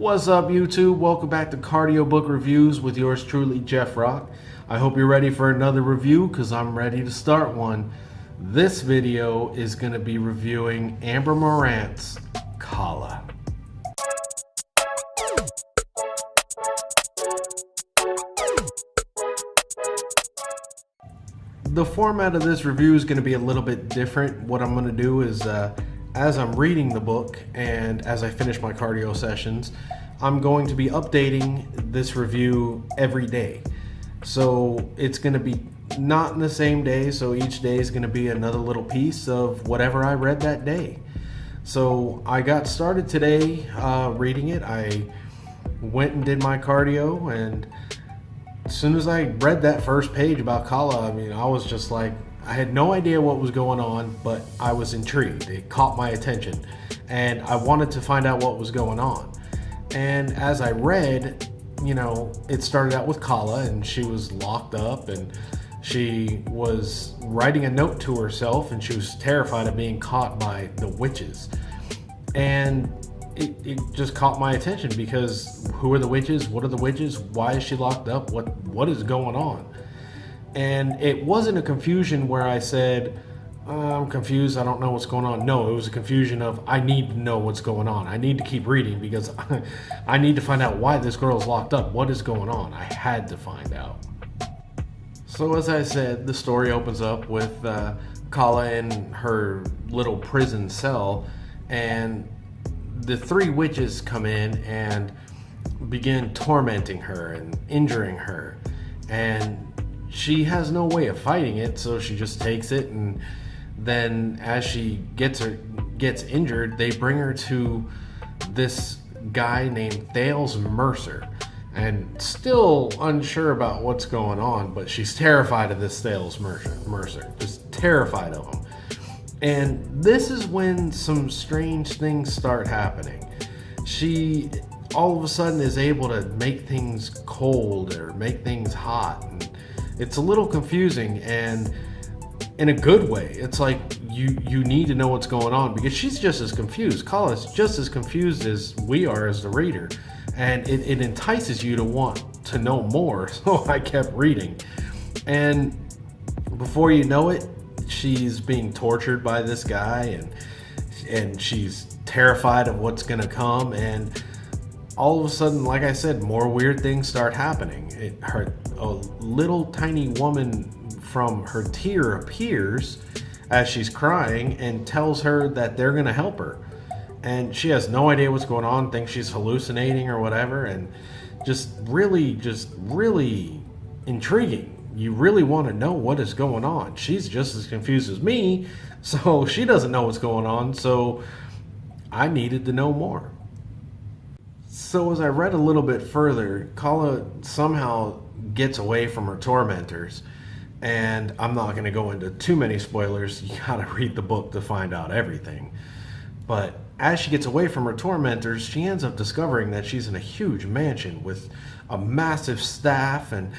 What's up, YouTube? Welcome back to Cardio Book Reviews with yours truly, Jeff Rock. I hope you're ready for another review because I'm ready to start one. This video is going to be reviewing Amber Morant's Kalla. The format of this review is going to be a little bit different. What I'm going to do is as I'm reading the book and as I finish my cardio sessions, I'm going to be updating this review every day. So it's going to be not in the same day, so each day is going to be another little piece of whatever I read that day. So I got started today reading it. I went and did my cardio, and as soon as I read that first page about Kalla, I was just like, I had no idea what was going on, but I was intrigued. It caught my attention, and I wanted to find out what was going on. And as I read, it started out with Kalla, and she was locked up, and she was writing a note to herself, and she was terrified of being caught by the witches. And it just caught my attention because who are the witches? What are the witches? Why is she locked up? What is going on? And it wasn't a confusion where I said, I'm confused, I don't know what's going on. No, it was a confusion of, I need to know what's going on. I need to keep reading because I need to find out why this girl is locked up. What is going on? I had to find out. So as I said, the story opens up with Kalla in her little prison cell, and the three witches come in and begin tormenting her and injuring her. And she has no way of fighting it, so she just takes it, and then as she gets injured, they bring her to this guy named Thales Mercer, and still unsure about what's going on, but she's terrified of this Thales Mercer, just terrified of him. And this is when some strange things start happening. She all of a sudden is able to make things cold or make things hot, and it's a little confusing, and in a good way. It's like you need to know what's going on because she's just as confused. Kalla's just as confused as we are as the reader, and it entices you to want to know more. So I kept reading, and before you know it, she's being tortured by this guy, and she's terrified of what's gonna come, and all of a sudden, like I said, more weird things start happening. A little tiny woman from her tier appears as she's crying and tells her that they're going to help her. And she has no idea what's going on, thinks she's hallucinating or whatever, and just really intriguing. You really want to know what is going on. She's just as confused as me, so she doesn't know what's going on, so I needed to know more. So as I read a little bit further, Kalla somehow gets away from her tormentors, and I'm not going to go into too many spoilers. You gotta read the book to find out everything. But as she gets away from her tormentors, she ends up discovering that she's in a huge mansion with a massive staff and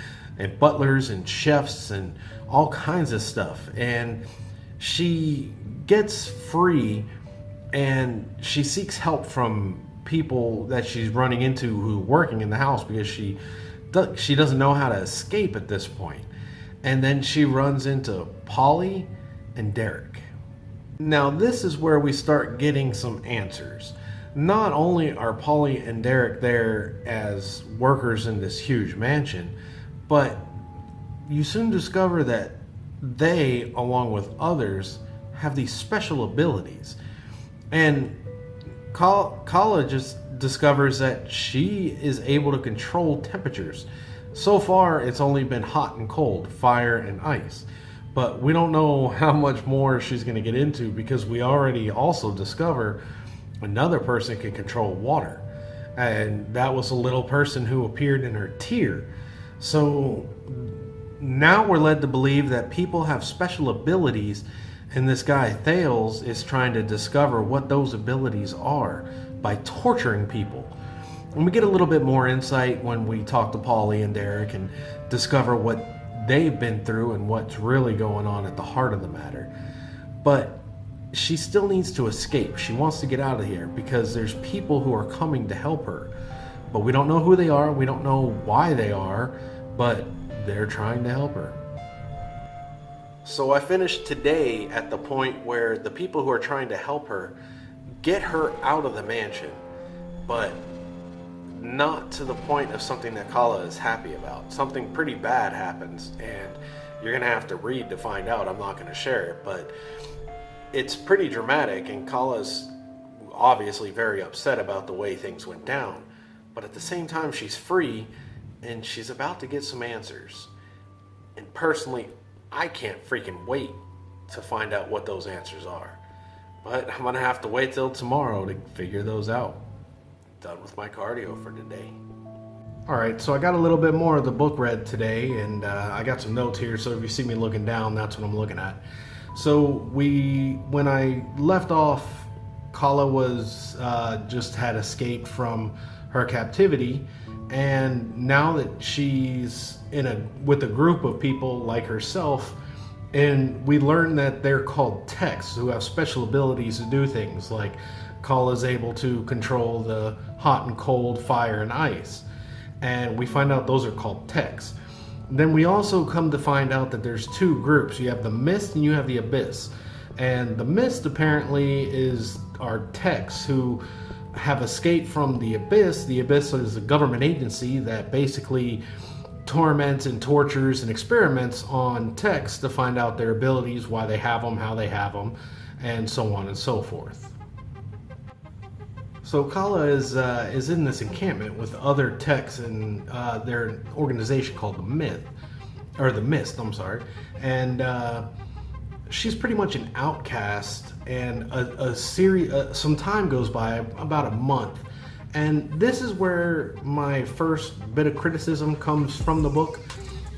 butlers and chefs and all kinds of stuff. And she gets free, and she seeks help from people that she's running into who are working in the house because she doesn't know how to escape at this point. And then she runs into Polly and Derek. Now this is where we start getting some answers. Not only are Polly and Derek there as workers in this huge mansion, but you soon discover that they, along with others, have these special abilities. And Kalla just discovers that she is able to control temperatures. So far, it's only been hot and cold, fire and ice. But we don't know how much more she's going to get into because we already also discover another person can control water. And that was a little person who appeared in her tier. So now we're led to believe that people have special abilities, and this guy Thales is trying to discover what those abilities are by torturing people. And we get a little bit more insight when we talk to Polly and Derek and discover what they've been through and what's really going on at the heart of the matter. But she still needs to escape. She wants to get out of here because there's people who are coming to help her. But we don't know who they are, we don't know why they are, but they're trying to help her. So I finished today at the point where the people who are trying to help her get her out of the mansion, but not to the point of something that Kalla is happy about. Something pretty bad happens, and you're gonna have to read to find out. I'm not gonna share it, but it's pretty dramatic, and Kalla's obviously very upset about the way things went down. But at the same time, she's free, and she's about to get some answers. And personally, I can't freaking wait to find out what those answers are. But I'm gonna have to wait till tomorrow to figure those out. Done with my cardio for today. Alright, so I got a little bit more of the book read today, and I got some notes here, so if you see me looking down, that's what I'm looking at. So when I left off, Kalla was just had escaped from her captivity, and now that she's with a group of people like herself, and we learn that they're called techs who have special abilities to do things like Kalla's able to control the hot and cold, fire and ice, and we find out those are called techs. Then we also come to find out that there's two groups. You have the Myst and you have the Abyss. And the Myst apparently are techs who have escaped from the Abyss. The Abyss is a government agency that basically torments and tortures and experiments on techs to find out their abilities, why they have them, how they have them, and so on and so forth. So Kalla is in this encampment with other techs in their organization called the Myst, I'm sorry, and she's pretty much an outcast. And some time goes by, about a month, and this is where my first bit of criticism comes from the book.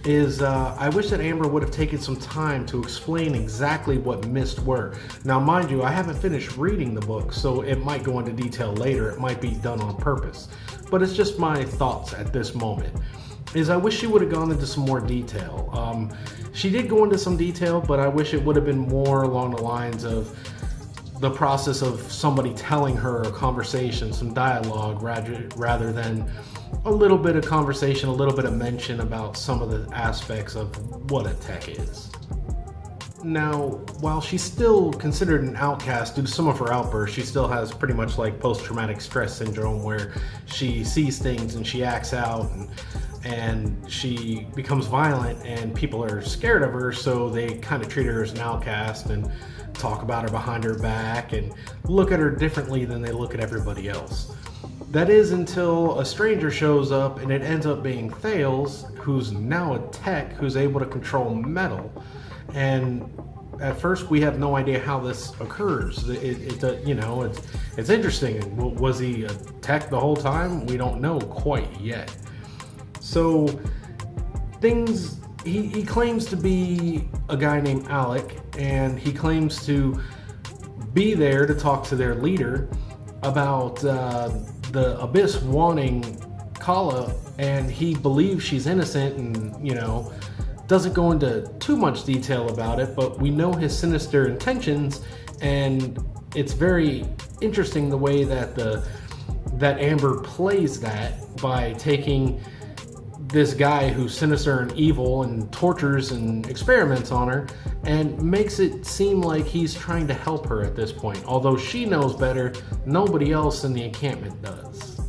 I wish that Amber would have taken some time to explain exactly what Myst were. Now, mind you, I haven't finished reading the book, so it might go into detail later. It might be done on purpose. But it's just my thoughts at this moment. I wish she would have gone into some more detail. She did go into some detail, but I wish it would have been more along the lines of the process of somebody telling her a conversation, some dialogue, rather than a little bit of conversation, a little bit of mention about some of the aspects of what a tech is. Now, while she's still considered an outcast due to some of her outbursts, she still has pretty much like post-traumatic stress syndrome, where she sees things and she acts out, and she becomes violent, and people are scared of her, so they kind of treat her as an outcast and talk about her behind her back and look at her differently than they look at everybody else. That is until a stranger shows up, and it ends up being Thales, who's now a tech who's able to control metal. And at first we have no idea how this occurs. It's interesting. Was he a tech the whole time? We don't know quite yet. So he claims to be a guy named Alec, and he claims to be there to talk to their leader about the Abyss wanting Kalla, and he believes she's innocent, and doesn't go into too much detail about it, but we know his sinister intentions, and it's very interesting the way that Amber plays that by taking this guy who's sinister and evil and tortures and experiments on her, and makes it seem like he's trying to help her at this point. Although she knows better, nobody else in the encampment does.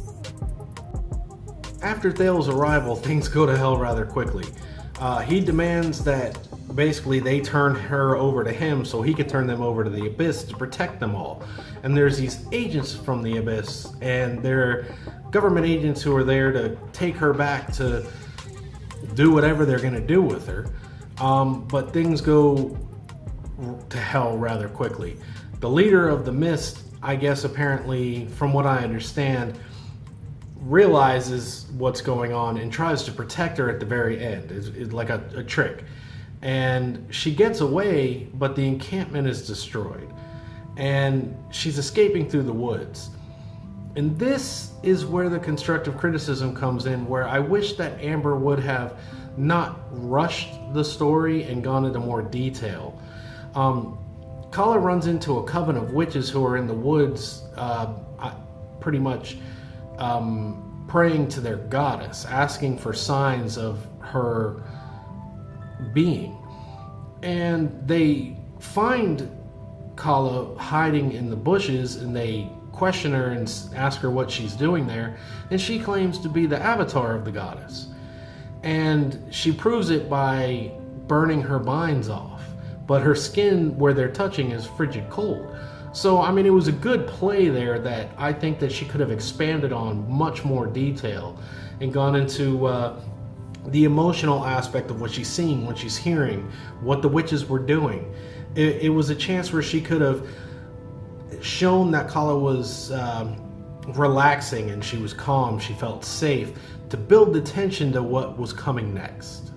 After Thales' arrival, things go to hell rather quickly. He demands that basically they turn her over to him so he could turn them over to the Abyss to protect them all. And there's these agents from the Abyss, and they're government agents who are there to take her back to do whatever they're going to do with her. But things go to hell rather quickly. The leader of the Myst, I guess apparently, from what I understand, realizes what's going on and tries to protect her at the very end. It's like a trick. And she gets away, but the encampment is destroyed. And she's escaping through the woods. And this is where the constructive criticism comes in, where I wish that Amber would have not rushed the story and gone into more detail. Kalla runs into a coven of witches who are in the woods, pretty much praying to their goddess, asking for signs of her being. And they find Kalla hiding in the bushes, and they question her and ask her what she's doing there, and she claims to be the avatar of the goddess. And she proves it by burning her binds off, but her skin where they're touching is frigid cold. So I mean, it was a good play there that I think that she could have expanded on much more detail and gone into the emotional aspect of what she's seeing, what she's hearing, what the witches were doing. It was a chance where she could have shown that Kalla was relaxing and she was calm, she felt safe, to build the tension to what was coming next.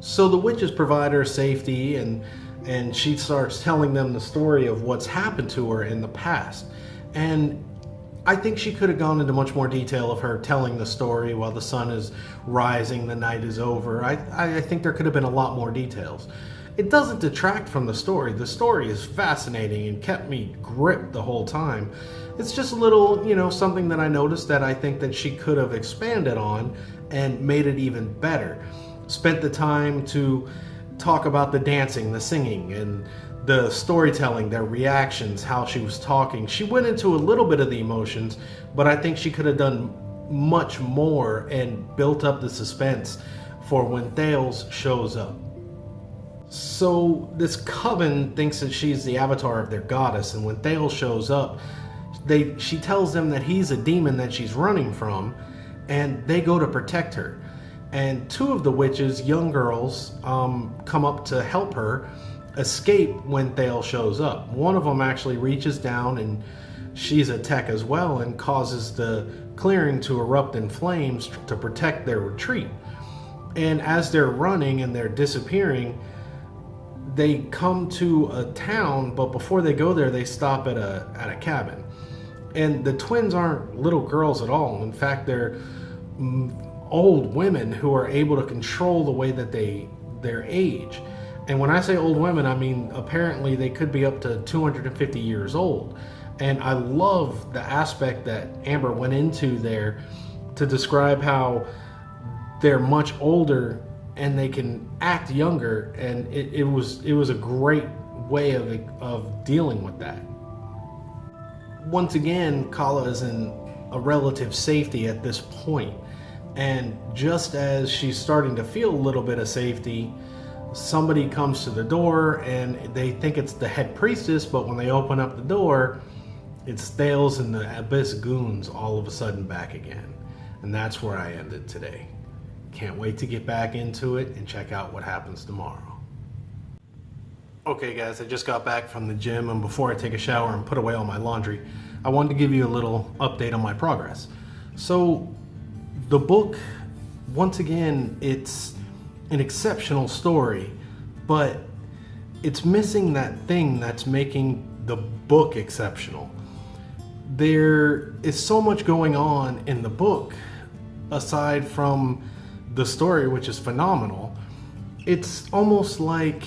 So the witches provide her safety, and she starts telling them the story of what's happened to her in the past. And I think she could have gone into much more detail of her telling the story while the sun is rising, the night is over. I think there could have been a lot more details. It doesn't detract from the story. The story is fascinating and kept me gripped the whole time. It's just a little, something that I noticed that I think that she could have expanded on and made it even better. Spent the time to talk about the dancing, the singing, and the storytelling, their reactions, how she was talking. She went into a little bit of the emotions, but I think she could have done much more and built up the suspense for when Thales shows up. So this coven thinks that she's the avatar of their goddess, and when Thales shows up, she tells them that he's a demon that she's running from, and they go to protect her. And two of the witches, young girls, come up to help her escape when Thales shows up. One of them actually reaches down, and she's a tech as well, and causes the clearing to erupt in flames to protect their retreat. And as they're running and they're disappearing, they come to a town, but before they go there, they stop at a cabin. And the twins aren't little girls at all. In fact, they're old women who are able to control the way that their age. And when I say old women, I mean apparently they could be up to 250 years old. And I love the aspect that Amber went into there to describe how they're much older and they can act younger, and it was a great way of dealing with that. Once again, Kalla is in a relative safety at this point, and just as she's starting to feel a little bit of safety, somebody comes to the door, and they think it's the head priestess, but when they open up the door, it's Thales and the Abyss goons all of a sudden back again. And that's where I ended today. Can't wait to get back into it and check out what happens tomorrow. Okay guys, I just got back from the gym, and before I take a shower and put away all my laundry, I wanted to give you a little update on my progress. So the book, once again, it's an exceptional story, but it's missing that thing that's making the book exceptional. There is so much going on in the book aside from the story, which is phenomenal. It's almost like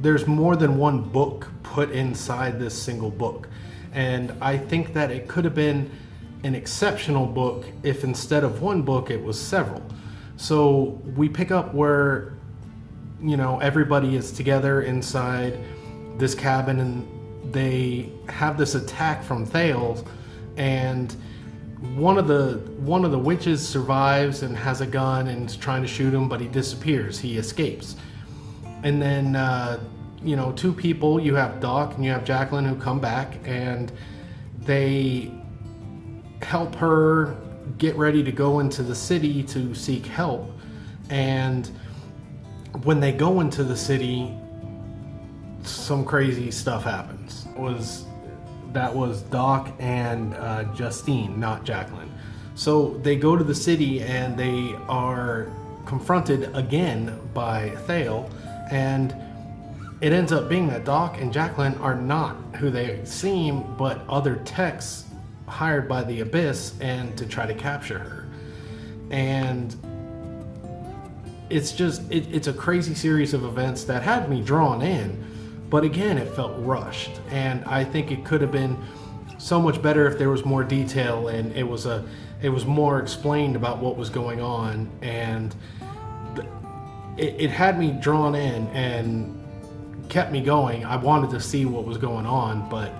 there's more than one book put inside this single book. And I think that it could have been an exceptional book if instead of one book, it was several. So we pick up where, everybody is together inside this cabin, and they have this attack from Thales, and one of the witches survives and has a gun and is trying to shoot him, but he disappears. He escapes. And then, two people, you have Doc and you have Jacqueline, who come back, and they help her get ready to go into the city to seek help. And when they go into the city, some crazy stuff happens. That was Doc and Justine, not Jacqueline. So they go to the city and they are confronted again by Thale, and it ends up being that Doc and Jacqueline are not who they seem, but other techs hired by the Abyss and to try to capture her. And it's just, it's a crazy series of events that had me drawn in, but again, it felt rushed, and I think it could have been so much better if there was more detail and it was more explained about what was going on, and it had me drawn in and kept me going. I wanted to see what was going on, but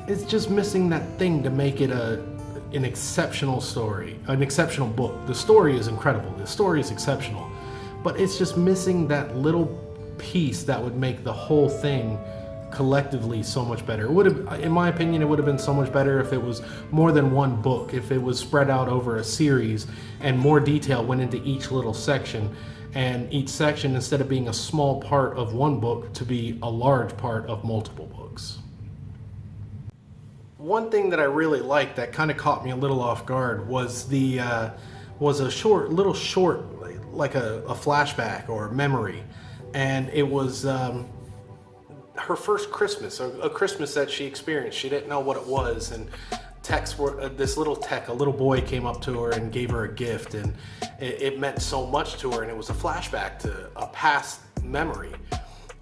it's just missing that thing to make it an exceptional story, an exceptional book. The story is incredible, the story is exceptional, but it's just missing that little piece that would make the whole thing collectively so much better. It would have, in my opinion, it would have been so much better if it was more than one book, if it was spread out over a series and more detail went into each little section, and each section, instead of being a small part of one book, to be a large part of multiple books. One thing that I really liked that kind of caught me a little off guard was a little short, like a flashback or a memory, and it was her first Christmas, a Christmas that she experienced. She didn't know what it was, and this little boy came up to her and gave her a gift, and it meant so much to her, and it was a flashback to a past memory,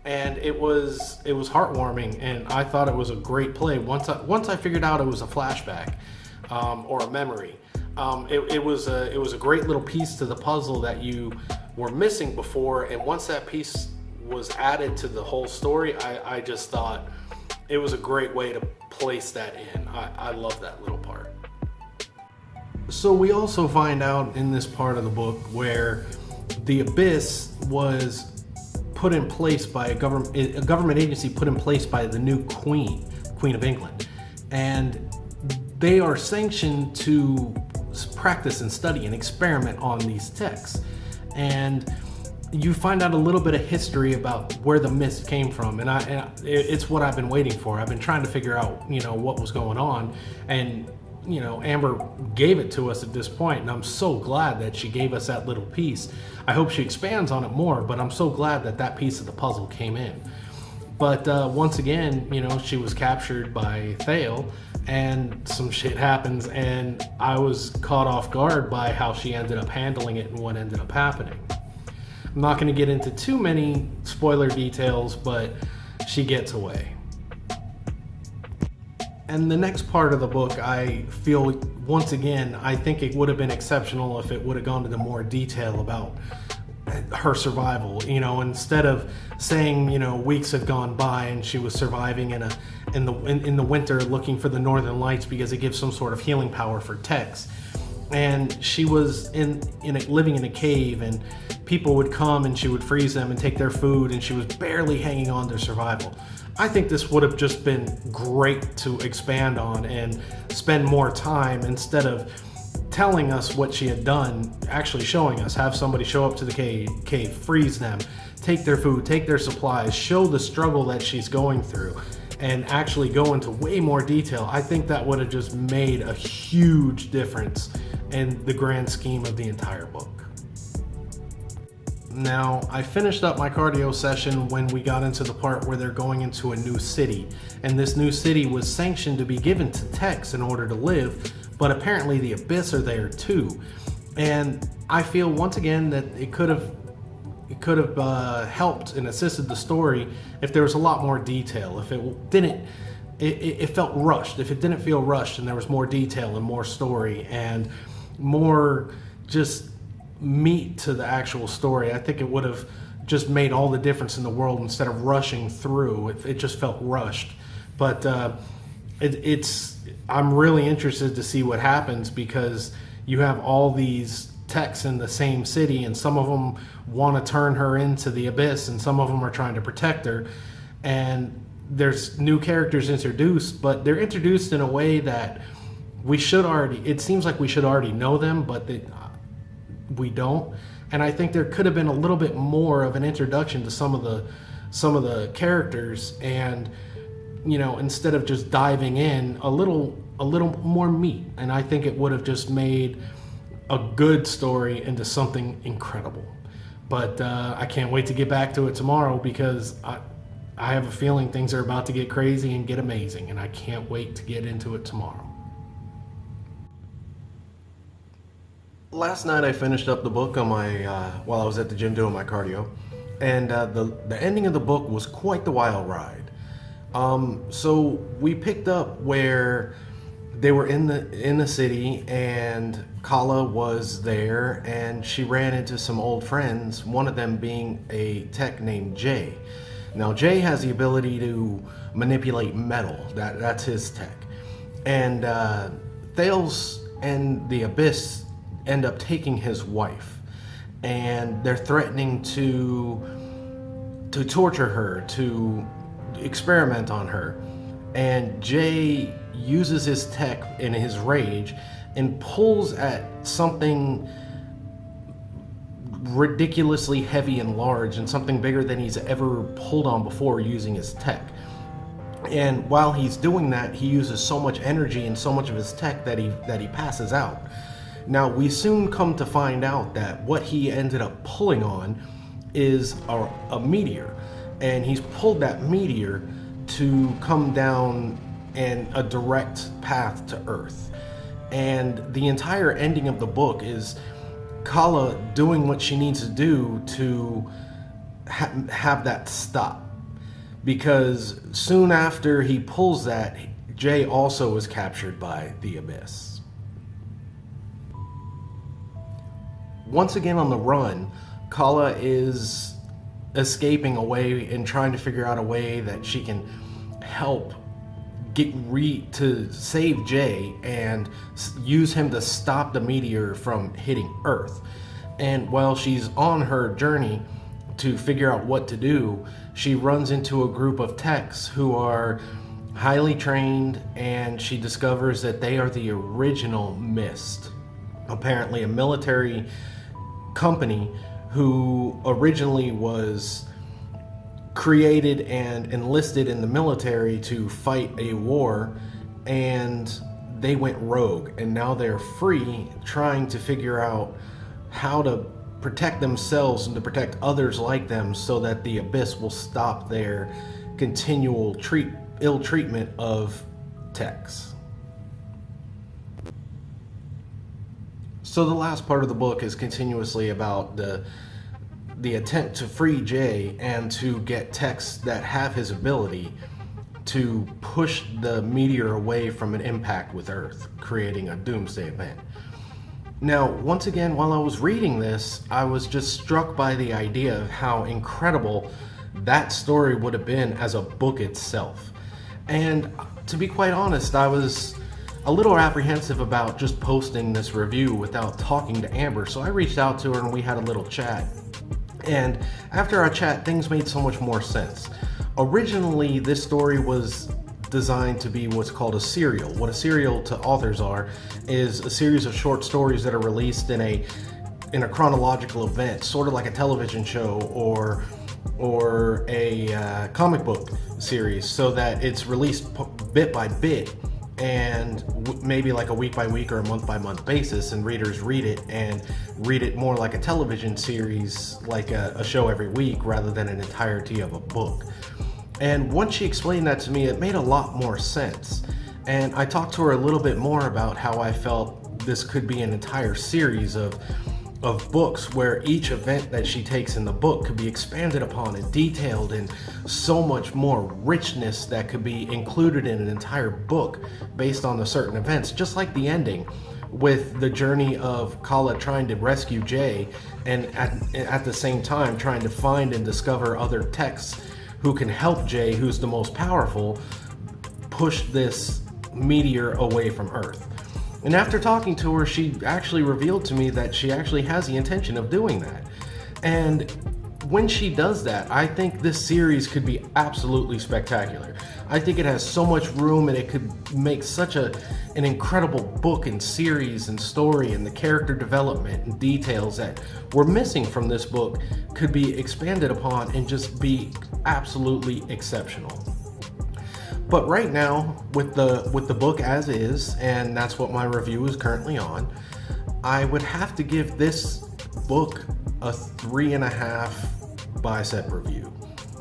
and it was heartwarming, and I thought it was a great play. Once I figured out it was a flashback or a memory, it was a great little piece to the puzzle that you were missing before, and once that piece was added to the whole story, I just thought it was a great way to place that in. I love that little part. So we also find out in this part of the book where the Abyss was put in place by a government agency put in place by the new Queen of England, and they are sanctioned to practice and study and experiment on these texts. And you find out a little bit of history about where the Myst came from, and it's what I've been waiting for. I've been trying to figure out, what was going on, and Amber gave it to us at this point, and I'm so glad that she gave us that little piece. I hope she expands on it more, but I'm so glad that that piece of the puzzle came in. But once again, she was captured by Thale, and some shit happens, and I was caught off guard by how she ended up handling it and what ended up happening. I'm not going to get into too many spoiler details, but she gets away. And the next part of the book, I feel, once again, I think it would have been exceptional if it would have gone into more detail about her survival. Instead of saying, weeks had gone by and she was surviving in the winter looking for the northern lights because it gives some sort of healing power for Tex. And she was living in a cave, and people would come and she would freeze them and take their food, and she was barely hanging on to survival. I think this would have just been great to expand on and spend more time, instead of telling us what she had done, actually showing us. Have somebody show up to the cave, freeze them, take their food, take their supplies, show the struggle that she's going through, and actually go into way more detail. I think that would have just made a huge difference in the grand scheme of the entire book. Now, I finished up my cardio session when we got into the part where they're going into a new city, and this new city was sanctioned to be given to Tex in order to live, but apparently the Abyss are there too. And I feel, once again, that it could have helped and assisted the story if there was a lot more detail. If it didn't, it felt rushed. If it didn't feel rushed and there was more detail and more story and more just meat to the actual story, I think it would have just made all the difference in the world instead of rushing through. It just felt rushed. But I'm really interested to see what happens, because you have all these techs in the same city, and some of them want to turn her into the Abyss, and some of them are trying to protect her. And there's new characters introduced, but they're introduced in a way that it seems like we should already know them, but we don't. And I think there could have been a little bit more of an introduction to some of the characters, and instead of just diving in, a little more meat. And I think it would have just made a good story into something incredible. But I can't wait to get back to it tomorrow, because I have a feeling things are about to get crazy and get amazing, and I can't wait to get into it tomorrow. Last night I finished up the book on my while I was at the gym doing my cardio, And the ending of the book was quite the wild ride. So we picked up where they were in the city, and Kalla was there, and she ran into some old friends, one of them being a tech named Jay. Now Jay has the ability to manipulate metal. That's his tech. And Thales and the Abyss end up taking his wife, and they're threatening to torture her, to experiment on her. And Jay uses his tech in his rage and pulls at something ridiculously heavy and large, and something bigger than he's ever pulled on before using his tech. And while he's doing that, he uses so much energy and so much of his tech that he passes out. Now we soon come to find out that what he ended up pulling on is a meteor, and he's pulled that meteor to come down in a direct path to Earth. And the entire ending of the book is Kalla doing what she needs to do to have that stop. Because soon after he pulls that, Jay also is captured by the Abyss. Once again on the run, Kalla is escaping away and trying to figure out a way that she can help to save Jay and use him to stop the meteor from hitting Earth. And while she's on her journey to figure out what to do, she runs into a group of techs who are highly trained, and she discovers that they are the original Myst, apparently a military company who originally was created and enlisted in the military to fight a war, and they went rogue, and now they're free, trying to figure out how to protect themselves and to protect others like them, so that the Abyss will stop their continual ill treatment of techs. So the last part of the book is continuously about the attempt to free Jay and to get techs that have his ability to push the meteor away from an impact with Earth, creating a doomsday event. Now, once again, while I was reading this, I was just struck by the idea of how incredible that story would have been as a book itself. And to be quite honest, I was a little apprehensive about just posting this review without talking to Amber, so I reached out to her and we had a little chat. And after our chat, things made so much more sense. Originally, this story was designed to be what's called a serial. What a serial to authors is a series of short stories that are released in a chronological event, sort of like a television show or a comic book series, so that it's released bit by bit, and maybe like a week by week or a month by month basis, and readers read it more like a television series, like a show every week, rather than an entirety of a book. And once she explained that to me, it made a lot more sense. And I talked to her a little bit more about how I felt this could be an entire series of books, where each event that she takes in the book could be expanded upon and detailed, and so much more richness that could be included in an entire book based on the certain events, just like the ending with the journey of Kalla trying to rescue Jay, and at the same time trying to find and discover other techs who can help Jay, who's the most powerful, push this meteor away from Earth. And after talking to her, she actually revealed to me that she actually has the intention of doing that. And when she does that, I think this series could be absolutely spectacular. I think it has so much room, and it could make such an incredible book and series and story, and the character development and details that we're missing from this book could be expanded upon and just be absolutely exceptional. But right now, with the book as is, and that's what my review is currently on, I would have to give this book a 3.5 bicep review.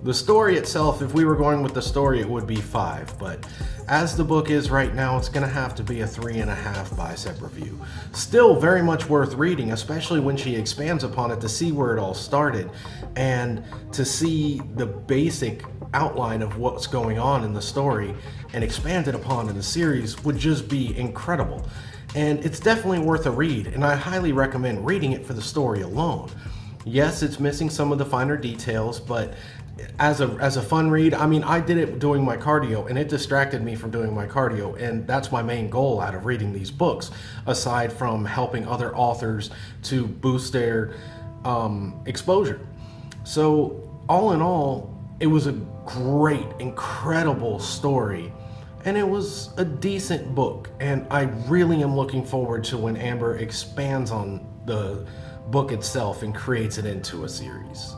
The story itself, if we were going with the story, it would be 5, but as the book is right now, it's gonna have to be a 3.5 bicep review. Still very much worth reading, especially when she expands upon it to see where it all started and to see the basic outline of what's going on in the story and expanded upon in the series would just be incredible. And it's definitely worth a read, and I highly recommend reading it for the story alone. Yes, it's missing some of the finer details, but as a fun read, I mean, I did it doing my cardio, and it distracted me from doing my cardio, and that's my main goal out of reading these books, aside from helping other authors to boost their exposure. So all in all, it was a great, incredible story, and it was a decent book, and I really am looking forward to when Amber expands on the book itself and creates it into a series.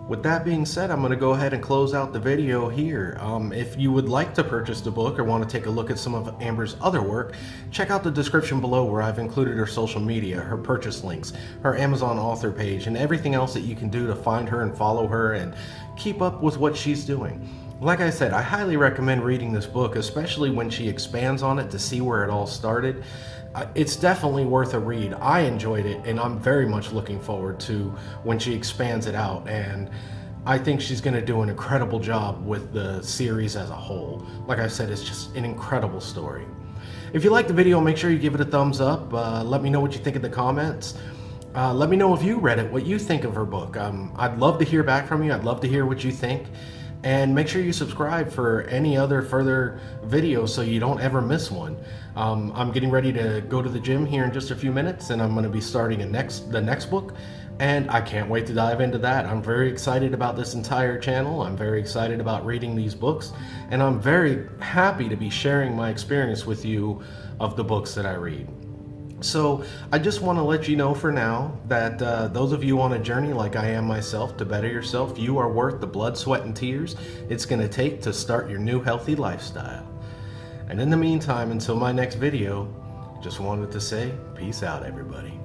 With that being said, I'm going to go ahead and close out the video here. If you would like to purchase the book or want to take a look at some of Amber's other work, check out the description below where I've included her social media, her purchase links, her Amazon author page, and everything else that you can do to find her and follow her and keep up with what she's doing. Like I said, I highly recommend reading this book, especially when she expands on it to see where it all started. It's definitely worth a read. I enjoyed it, and I'm very much looking forward to when she expands it out, and I think she's going to do an incredible job with the series as a whole. Like I said, it's just an incredible story. If you liked the video, make sure you give it a thumbs up. Let me know what you think in the comments. Let me know if you read it, what you think of her book. I'd love to hear back from you. I'd love to hear what you think. And make sure you subscribe for any other further videos so you don't ever miss one. I'm getting ready to go to the gym here in just a few minutes, and I'm going to be starting the next book, and I can't wait to dive into that. I'm very excited about this entire channel. I'm very excited about reading these books, and I'm very happy to be sharing my experience with you of the books that I read. So I just want to let you know for now that those of you on a journey like I am myself to better yourself, you are worth the blood, sweat, and tears it's going to take to start your new healthy lifestyle. And in the meantime, until my next video, just wanted to say peace out, everybody.